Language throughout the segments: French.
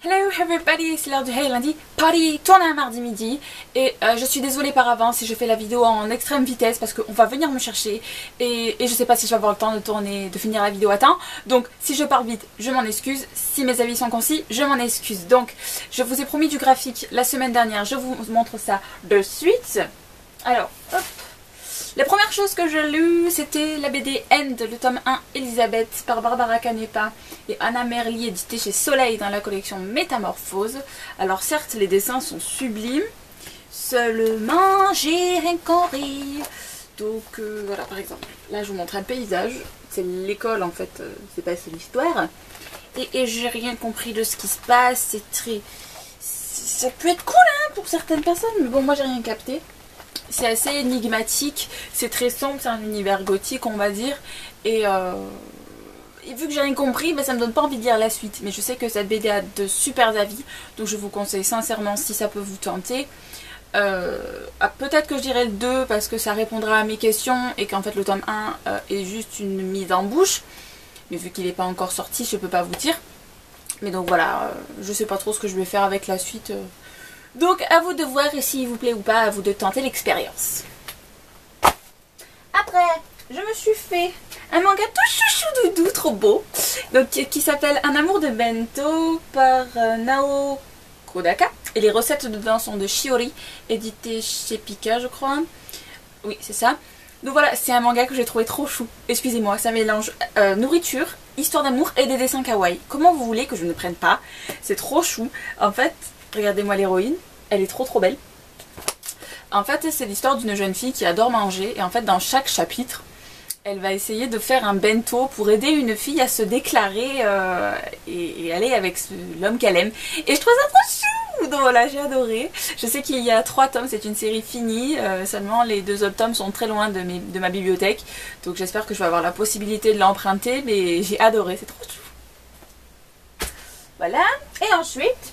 Hello everybody, c'est l'heure du Hey Lundi, party tourne un mardi midi et je suis désolée par avance si je fais la vidéo en extrême vitesse parce qu'on va venir me chercher et je sais pas si je vais avoir le temps de finir la vidéo à temps. Donc si je parle vite, je m'en excuse. Si mes avis sont concis, je m'en excuse. Donc je vous ai promis du graphique la semaine dernière, je vous montre ça de suite. Alors, hop. La première chose que j'ai lue, c'était la BD End, le tome 1, Elisabeth, par Barbara Canepa et Anna Merli, édité chez Soleil dans la collection Métamorphose. Alors certes, les dessins sont sublimes, seulement j'ai rien compris. Donc voilà, par exemple, là je vous montre un paysage, c'est l'école en fait, c'est pas l'histoire. Et j'ai rien compris de ce qui se passe, c'est très... Ça peut être cool hein, pour certaines personnes, mais bon, moi j'ai rien capté. C'est assez énigmatique, c'est très sombre, c'est un univers gothique on va dire. Et vu que j'ai rien compris, ben, ça me donne pas envie de lire la suite. Mais je sais que cette BD a de super avis, donc je vous conseille sincèrement si ça peut vous tenter. Peut-être que je dirais le 2 parce que ça répondra à mes questions et qu'en fait le tome 1 est juste une mise en bouche. Mais vu qu'il n'est pas encore sorti, je peux pas vous dire. Mais donc voilà, je sais pas trop ce que je vais faire avec la suite. Donc à vous de voir s'il vous plaît ou pas, à vous de tenter l'expérience. Après, je me suis fait un manga tout chouchou doudou, trop beau. Donc qui s'appelle Un amour de bento par Nao Kodaka. Et les recettes dedans sont de Shiori, édité chez Pika je crois. Oui c'est ça. Donc voilà, c'est un manga que j'ai trouvé trop chou. Excusez-moi, ça mélange nourriture, histoire d'amour et des dessins kawaii. Comment vous voulez que je ne prenne pas? C'est trop chou. En fait... Regardez-moi l'héroïne, elle est trop belle. En fait, c'est l'histoire d'une jeune fille qui adore manger et en fait, dans chaque chapitre, elle va essayer de faire un bento pour aider une fille à se déclarer et aller avec l'homme qu'elle aime. Et je trouve ça trop chou! Donc voilà, j'ai adoré. Je sais qu'il y a 3 tomes, c'est une série finie, seulement les 2 autres tomes sont très loin de ma bibliothèque. Donc j'espère que je vais avoir la possibilité de l'emprunter, mais j'ai adoré, c'est trop chou. Voilà, et ensuite...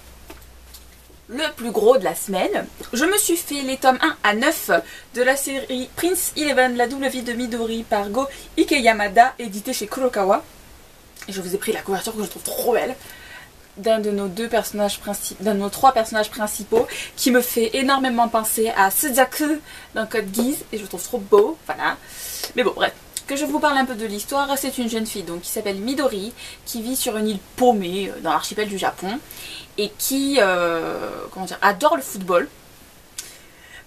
Le plus gros de la semaine, je me suis fait les tomes 1 à 9 de la série Prince Eleven, la double vie de Midori par Go Ikeyamada, édité chez Kurokawa. Et je vous ai pris la couverture que je trouve trop belle d'un de nos 3 personnages principaux qui me fait énormément penser à Suzaku dans Code Geass et je le trouve trop beau, voilà. Mais bon, bref. Que je vous parle un peu de l'histoire, c'est une jeune fille donc qui s'appelle Midori, qui vit sur une île paumée dans l'archipel du Japon et qui comment dire, adore le football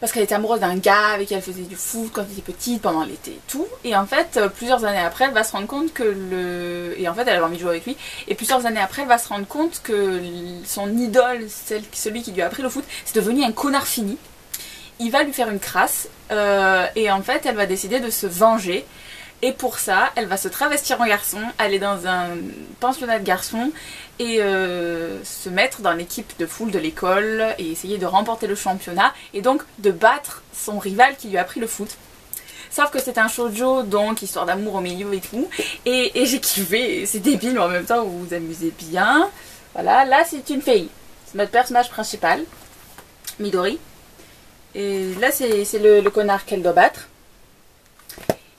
parce qu'elle était amoureuse d'un gars avec qui elle faisait du foot quand elle était petite, pendant l'été et tout. Et en fait, plusieurs années après, elle va se rendre compte que et en fait, elle avait envie de jouer avec lui. Et plusieurs années après, elle va se rendre compte que son idole, celui qui lui a appris le foot, c'est devenu un connard fini. Il va lui faire une crasse et en fait, elle va décider de se venger. Et pour ça, elle va se travestir en garçon, aller dans un pensionnat de garçons et se mettre dans l'équipe de foot de l'école et essayer de remporter le championnat et donc de battre son rival qui lui a appris le foot. Sauf que c'est un shoujo, donc histoire d'amour au milieu et tout. Et j'ai kiffé, c'est débile mais en même temps vous vous amusez bien. Voilà, là c'est une fille, c'est notre personnage principal, Midori. Et là c'est le connard qu'elle doit battre.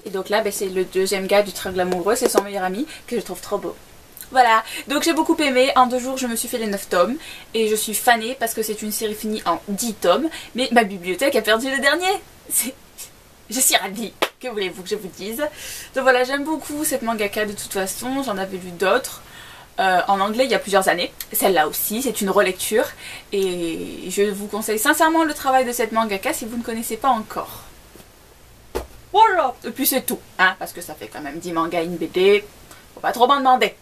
Et donc là, ben, c'est le deuxième gars du triangle amoureux, c'est son meilleur ami, que je trouve trop beau. Voilà, donc j'ai beaucoup aimé, en 2 jours je me suis fait les 9 tomes, et je suis fanée parce que c'est une série finie en 10 tomes, mais ma bibliothèque a perdu le dernier. Je suis ravie, que voulez-vous que je vous dise. Donc voilà, j'aime beaucoup cette mangaka de toute façon, j'en avais lu d'autres. En anglais il y a plusieurs années, celle-là aussi, c'est une relecture, et je vous conseille sincèrement le travail de cette mangaka si vous ne connaissez pas encore. Voilà. Et puis c'est tout, hein, parce que ça fait quand même 10 mangas, une BD, faut pas trop m'en demander.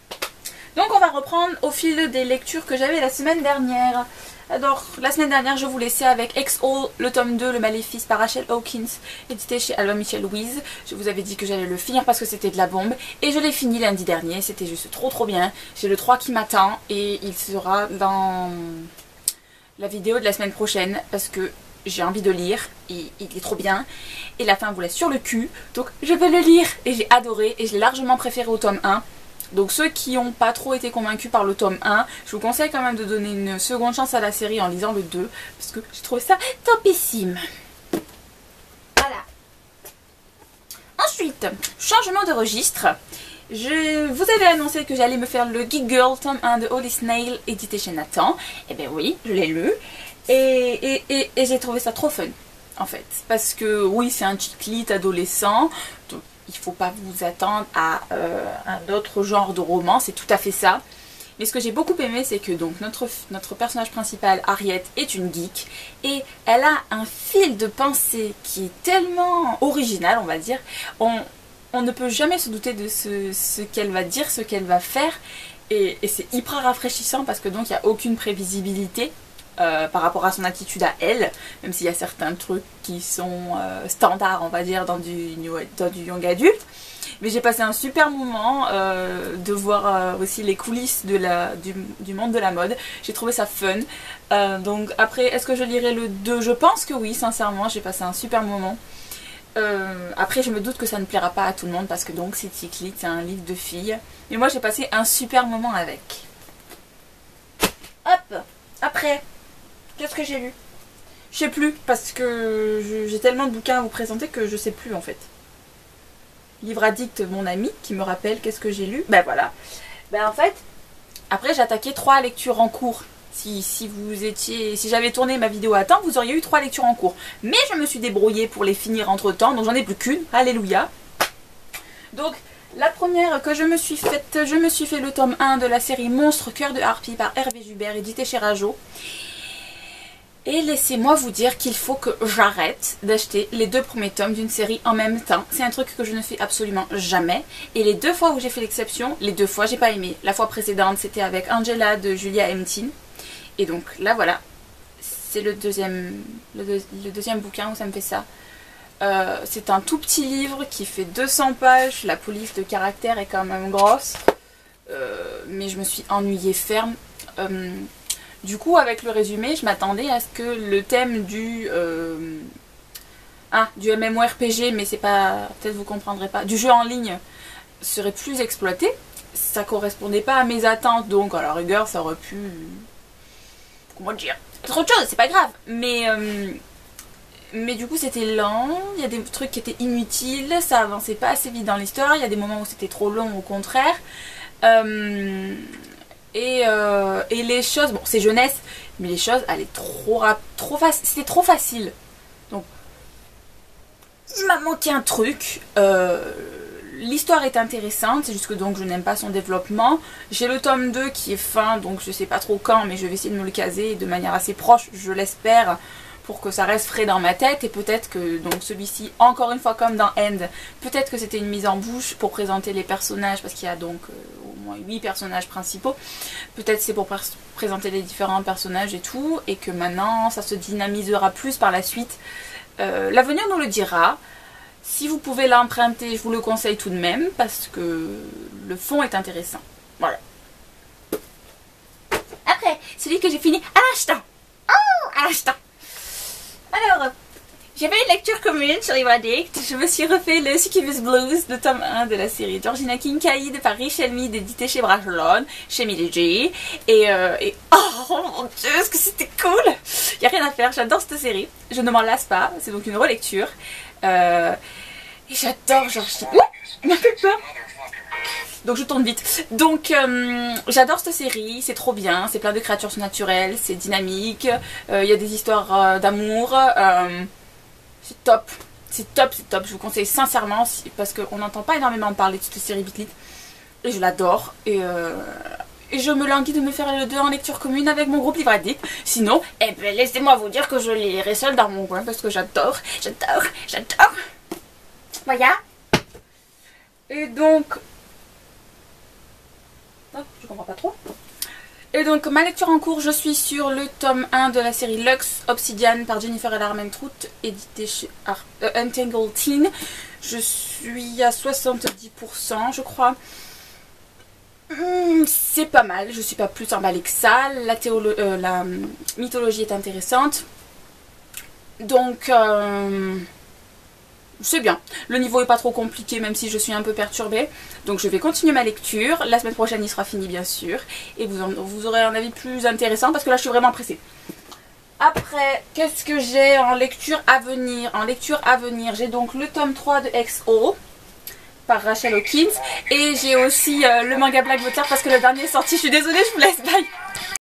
Donc on va reprendre au fil des lectures que j'avais la semaine dernière. Alors la semaine dernière je vous laissais avec XO, le tome 2, Le Maléfice par Rachel Hawkins, édité chez Albin Michel Louise. Je vous avais dit que j'allais le finir parce que c'était de la bombe, et je l'ai fini lundi dernier, c'était juste trop bien. J'ai le 3 qui m'attend, et il sera dans la vidéo de la semaine prochaine, parce que j'ai envie de lire, et il est trop bien, et la fin vous laisse sur le cul, donc je veux le lire, et j'ai adoré, et je l'ai largement préféré au tome 1. Donc ceux qui n'ont pas trop été convaincus par le tome 1, je vous conseille quand même de donner une seconde chance à la série en lisant le 2, parce que j'ai trouvé ça topissime. Voilà. Ensuite, changement de registre, Je vous avais annoncé que j'allais me faire le Geek Girl tome 1 de Holy Snail édité chez Nathan. Et ben oui, je l'ai lu. Et j'ai trouvé ça trop fun, en fait. Parce que oui, c'est un chick lit adolescent. Donc il faut pas vous attendre à un autre genre de roman. C'est tout à fait ça. Mais ce que j'ai beaucoup aimé, c'est que donc notre personnage principal, Harriet, est une geek. Et elle a un fil de pensée qui est tellement original, on va dire. On ne peut jamais se douter de ce qu'elle va dire, ce qu'elle va faire. Et c'est hyper rafraîchissant parce que donc il n'y a aucune prévisibilité par rapport à son attitude à elle. Même s'il y a certains trucs qui sont standards, on va dire, dans du young adulte. Mais j'ai passé un super moment de voir aussi les coulisses du monde de la mode. J'ai trouvé ça fun. Donc après, est-ce que je lirai le 2? Je pense que oui, sincèrement, j'ai passé un super moment. Après je me doute que ça ne plaira pas à tout le monde parce que donc c'est chick lit, c'est un livre de filles. Mais moi j'ai passé un super moment avec. Hop. Après, qu'est-ce que j'ai lu? Je sais plus parce que j'ai tellement de bouquins à vous présenter que je sais plus en fait. Livre addict, mon ami qui me rappelle qu'est-ce que j'ai lu. Ben voilà. Ben en fait, après j'ai attaqué 3 lectures en cours. Si j'avais tourné ma vidéo à temps, vous auriez eu 3 lectures en cours. Mais je me suis débrouillée pour les finir entre temps, donc j'en ai plus qu'une. Alléluia. Donc la première que je me suis fait le tome 1 de la série Monstre Cœur de Harpie par Hervé Joubert, édité chez Rajo. Et laissez-moi vous dire qu'il faut que j'arrête d'acheter les 2 premiers tomes d'une série en même temps. C'est un truc que je ne fais absolument jamais. Et les 2 fois où j'ai fait l'exception, les 2 fois j'ai pas aimé. La fois précédente c'était avec Angela de Julia Emtin. Et donc là voilà, c'est le deuxième bouquin où ça me fait ça. C'est un tout petit livre qui fait 200 pages, la police de caractère est quand même grosse. Mais je me suis ennuyée ferme. Du coup avec le résumé, je m'attendais à ce que le thème du MMORPG, mais c'est pas, peut-être vous comprendrez pas, du jeu en ligne serait plus exploité. Ça correspondait pas à mes attentes, donc à la rigueur ça aurait pu... Comment dire, c'est autre chose, c'est pas grave. Mais du coup c'était lent, il y a des trucs qui étaient inutiles, ça avançait pas assez vite dans l'histoire, il y a des moments où c'était trop long au contraire. Et les choses, bon c'est jeunesse, mais les choses allaient c'était trop facile. Donc il m'a manqué un truc. L'histoire est intéressante, c'est juste que donc je n'aime pas son développement. J'ai le tome 2 qui est fin, donc je sais pas trop quand, mais je vais essayer de me le caser de manière assez proche, je l'espère, pour que ça reste frais dans ma tête. Et peut-être que donc celui-ci, encore une fois comme dans End, peut-être que c'était une mise en bouche pour présenter les personnages, parce qu'il y a donc au moins 8 personnages principaux. Peut-être c'est pour présenter les différents personnages et tout, et que maintenant ça se dynamisera plus par la suite. L'avenir nous le dira. Si vous pouvez l'emprunter, je vous le conseille tout de même, parce que le fond est intéressant. Voilà. Après, celui que j'ai fini à l'instant. Oh, à l'instant. Alors, j'avais une lecture commune sur Livre Addict. Je me suis refait le Succubus Blues de tome 1 de la série Georgina Kincaid par Richelle Mead, édité chez Brajlon, chez Millie G. Et oh mon dieu, est-ce que c'était cool! Y a rien à faire, j'adore cette série. Je ne m'en lasse pas, c'est donc une relecture. Et j'adore Georgina. Il m'a fait peur! Donc je tourne vite. Donc j'adore cette série, c'est trop bien, c'est plein de créatures surnaturelles, c'est dynamique, il y a des histoires d'amour, c'est top, c'est top, c'est top. Je vous conseille sincèrement parce qu'on n'entend pas énormément parler de cette série Bitlit et je l'adore. Et je me languis de me faire le 2 en lecture commune avec mon groupe Livre Addict. Sinon, eh ben, laissez-moi vous dire que je les lirai seule dans mon coin parce que j'adore, j'adore, j'adore. Voilà. Et donc... Oh, je comprends pas trop. Et donc ma lecture en cours, je suis sur le tome 1 de la série Lux Obsidian par Jennifer L. Armentrout, édité chez Untangled Teen. Je suis à 70% je crois. C'est pas mal, je suis pas plus emballée que ça. La mythologie est intéressante. Donc c'est bien. Le niveau est pas trop compliqué même si je suis un peu perturbée. Donc je vais continuer ma lecture. La semaine prochaine il sera fini bien sûr. Et vous aurez un avis plus intéressant parce que là je suis vraiment pressée. Après, qu'est-ce que j'ai en lecture à venir? En lecture à venir, j'ai donc le tome 3 de XO. par Rachel Hawkins. Et j'ai aussi le manga Black Butler parce que le dernier est sorti. Je suis désolée, je vous laisse, bye.